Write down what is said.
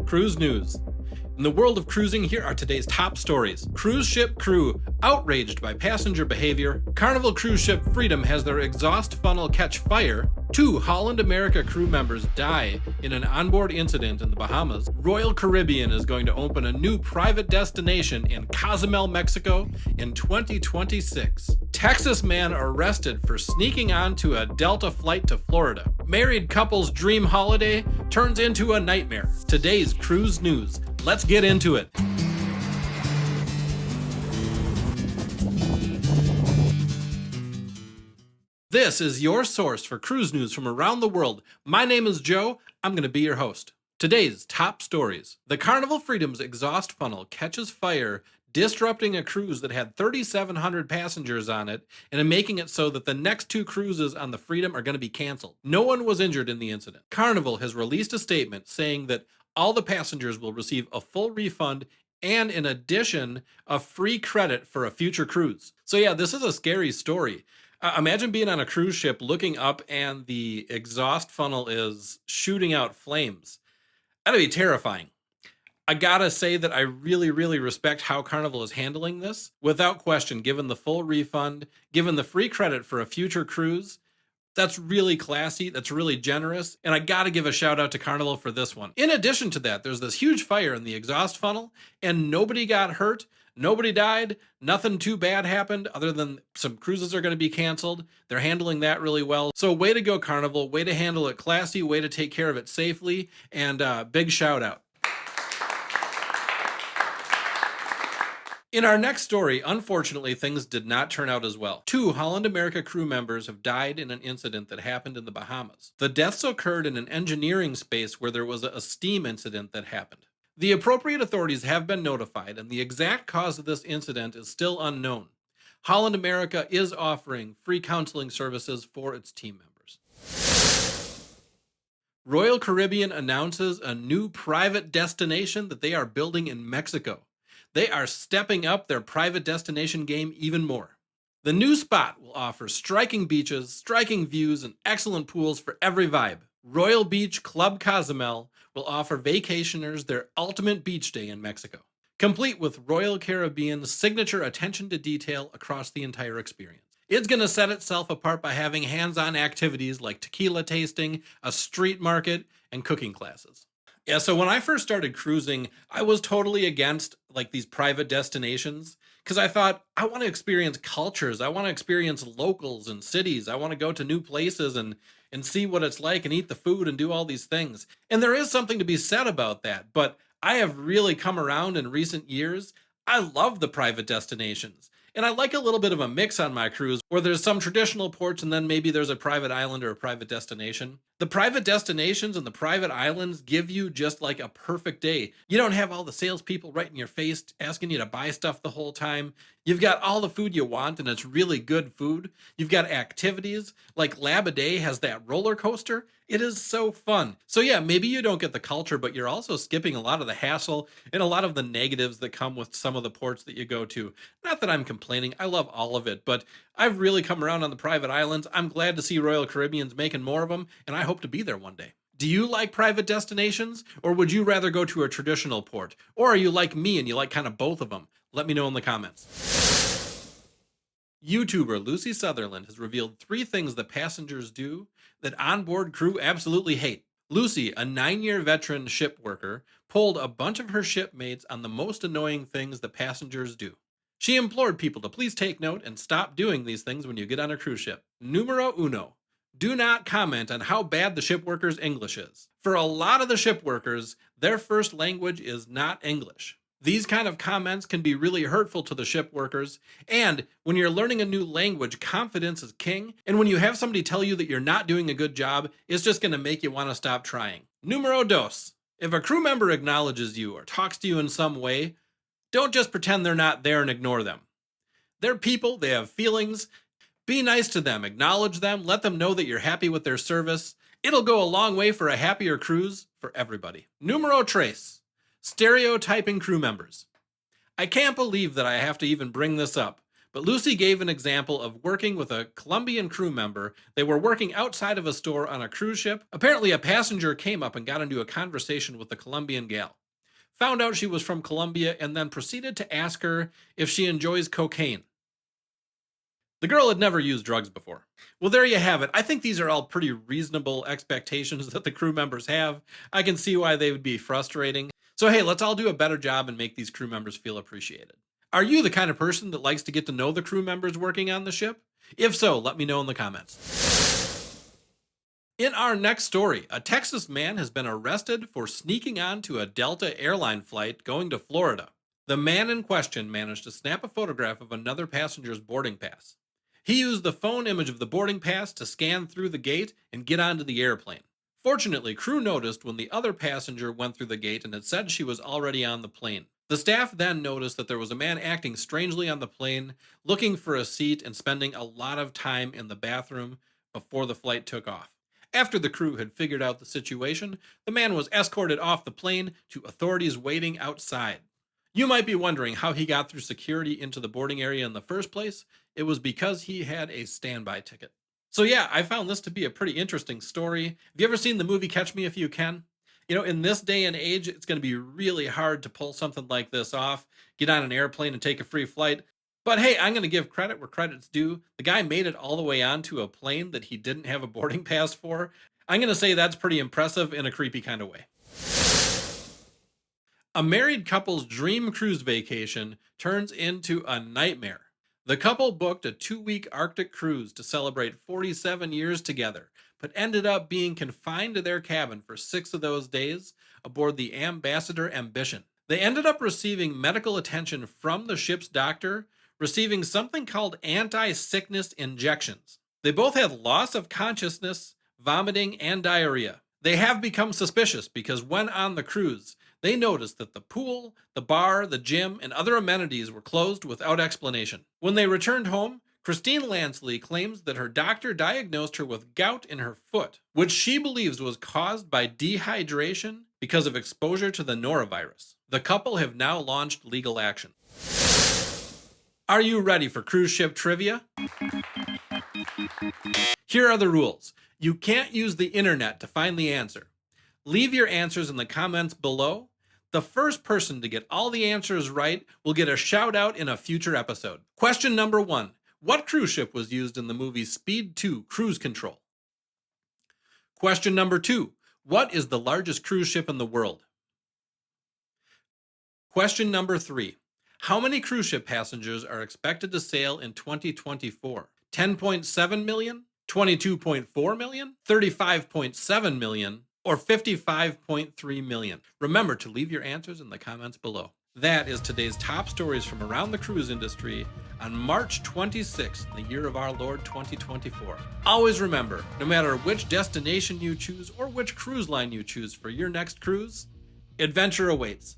Cruise news. In the world of cruising, here are today's top stories. Cruise ship crew outraged by passenger behavior. Carnival cruise ship Freedom has their exhaust funnel catch fire. 2 Holland America crew members die in an onboard incident in the Bahamas. Royal Caribbean is going to open a new private destination in Cozumel, Mexico in 2026. Texas man arrested for sneaking onto a Delta flight to Florida. Married couple's dream holiday turns into a nightmare. Today's cruise news. Let's get into it. This is your source for cruise news from around the world. My name is Joe. I'm going to be your host. Today's top stories. The Carnival Freedom's exhaust funnel catches fire, disrupting a cruise that had 3,700 passengers on it and making it so that the next 2 cruises on the Freedom are going to be canceled. No one was injured in the incident. Carnival has released a statement saying that all the passengers will receive a full refund and, in addition, a free credit for a future cruise. So yeah, this is a scary story. Imagine being on a cruise ship looking up and the exhaust funnel is shooting out flames. That'd be terrifying. I gotta say that I really respect how Carnival is handling this. Without question, given the full refund, given the free credit for a future cruise, that's really classy, that's really generous, and I gotta give a shout out to Carnival for this one. In addition to that, there's this huge fire in the exhaust funnel, and nobody got hurt, nobody died, nothing too bad happened, other than some cruises are gonna be canceled. They're handling that really well. So way to go, Carnival, way to handle it classy, way to take care of it safely, and big shout out. In our next story, unfortunately, things did not turn out as well. 2 Holland America crew members have died in an incident that happened in the Bahamas. The deaths occurred in an engineering space where there was a steam incident that happened. The appropriate authorities have been notified, and the exact cause of this incident is still unknown. Holland America is offering free counseling services for its team members. Royal Caribbean announces a new private destination that they are building in Mexico. They are stepping up their private destination game even more. The new spot will offer striking beaches, striking views, and excellent pools for every vibe. Royal Beach Club Cozumel will offer vacationers their ultimate beach day in Mexico, complete with Royal Caribbean's signature attention to detail across the entire experience. It's going to set itself apart by having hands-on activities like tequila tasting, a street market, and cooking classes. Yeah, so when I first started cruising, I was totally against like these private destinations because I thought I want to experience cultures. I want to experience locals and cities. I want to go to new places and see what it's like and eat the food and do all these things. And there is something to be said about that, but I have really come around in recent years. I love the private destinations. And I like a little bit of a mix on my cruise where there's some traditional ports and then maybe there's a private island or a private destination. The private destinations and the private islands give you just like a perfect day. You don't have all the salespeople right in your face asking you to buy stuff the whole time. You've got all the food you want and it's really good food. You've got activities like Lab-A-Day has that roller coaster. It is so fun. So yeah, maybe you don't get the culture, but you're also skipping a lot of the hassle and a lot of the negatives that come with some of the ports that you go to. Not that I'm complaining, I love all of it, but I've really come around on the private islands. I'm glad to see Royal Caribbean's making more of them, and I hope to be there one day. Do you like private destinations, or would you rather go to a traditional port? Or are you like me and you like kind of both of them? Let me know in the comments. YouTuber Lucy Sutherland has revealed 3 things that passengers do that onboard crew absolutely hate. Lucy, a 9-year veteran ship worker, polled a bunch of her shipmates on the most annoying things that passengers do. She implored people to please take note and stop doing these things when you get on a cruise ship. Numero uno. Do not comment on how bad the ship worker's English is. For a lot of the ship workers, their first language is not English. These kind of comments can be really hurtful to the ship workers, and when you're learning a new language, confidence is king, and when you have somebody tell you that you're not doing a good job, it's just going to make you want to stop trying. Numero dos. If a crew member acknowledges you or talks to you in some way, don't just pretend they're not there and ignore them. They're people, they have feelings. Be nice to them, acknowledge them, let them know that you're happy with their service. It'll go a long way for a happier cruise for everybody. Numero tres. Stereotyping crew members. I can't believe that I have to even bring this up, But Lucy gave an example of working with a Colombian crew member. They were working outside of a store on a cruise ship. Apparently, a passenger came up and got into a conversation with the Colombian gal. Found out she was from Colombia and then proceeded to ask her if she enjoys cocaine. The girl had never used drugs before. Well, there you have it. I think these are all pretty reasonable expectations that the crew members have. I can see why they would be frustrating. So hey, let's all do a better job and make these crew members feel appreciated. Are you the kind of person that likes to get to know the crew members working on the ship? If so, let me know in the comments. In our next story, a Texas man has been arrested for sneaking onto a Delta airline flight going to Florida. The man in question managed to snap a photograph of another passenger's boarding pass. He used the phone image of the boarding pass to scan through the gate and get onto the airplane. Fortunately, crew noticed when the other passenger went through the gate and it said she was already on the plane. The staff then noticed that there was a man acting strangely on the plane, looking for a seat and spending a lot of time in the bathroom before the flight took off. After the crew had figured out the situation, the man was escorted off the plane to authorities waiting outside. You might be wondering how he got through security into the boarding area in the first place. It was because he had a standby ticket. So yeah, I found this to be a pretty interesting story. Have you ever seen the movie Catch Me If You Can? You know, in this day and age, it's going to be really hard to pull something like this off, get on an airplane and take a free flight. But hey, I'm going to give credit where credit's due. The guy made it all the way onto a plane that he didn't have a boarding pass for. I'm going to say that's pretty impressive in a creepy kind of way. A married couple's dream cruise vacation turns into a nightmare. The couple booked a 2-week Arctic cruise to celebrate 47 years together, but ended up being confined to their cabin for 6 of those days aboard the Ambassador Ambition. They ended up receiving medical attention from the ship's doctor, receiving something called anti-sickness injections. They both had loss of consciousness, vomiting, and diarrhea. They have become suspicious because when on the cruise, they noticed that the pool, the bar, the gym, and other amenities were closed without explanation. When they returned home, Christine Lansley claims that her doctor diagnosed her with gout in her foot, which she believes was caused by dehydration because of exposure to the norovirus. The couple have now launched legal action. Are you ready for cruise ship trivia? Here are the rules. You can't use the internet to find the answer. Leave your answers in the comments below. The first person to get all the answers right will get a shout out in a future episode. Question number 1. What cruise ship was used in the movie Speed 2 Cruise Control? Question number 2. What is the largest cruise ship in the world? Question number 3. How many cruise ship passengers are expected to sail in 2024? 10.7 million? 22.4 million? 35.7 million? Or 55.3 million. Remember to leave your answers in the comments below. That is today's top stories from around the cruise industry on March 26th, the year of our Lord 2024. Always remember, no matter which destination you choose or which cruise line you choose for your next cruise, adventure awaits.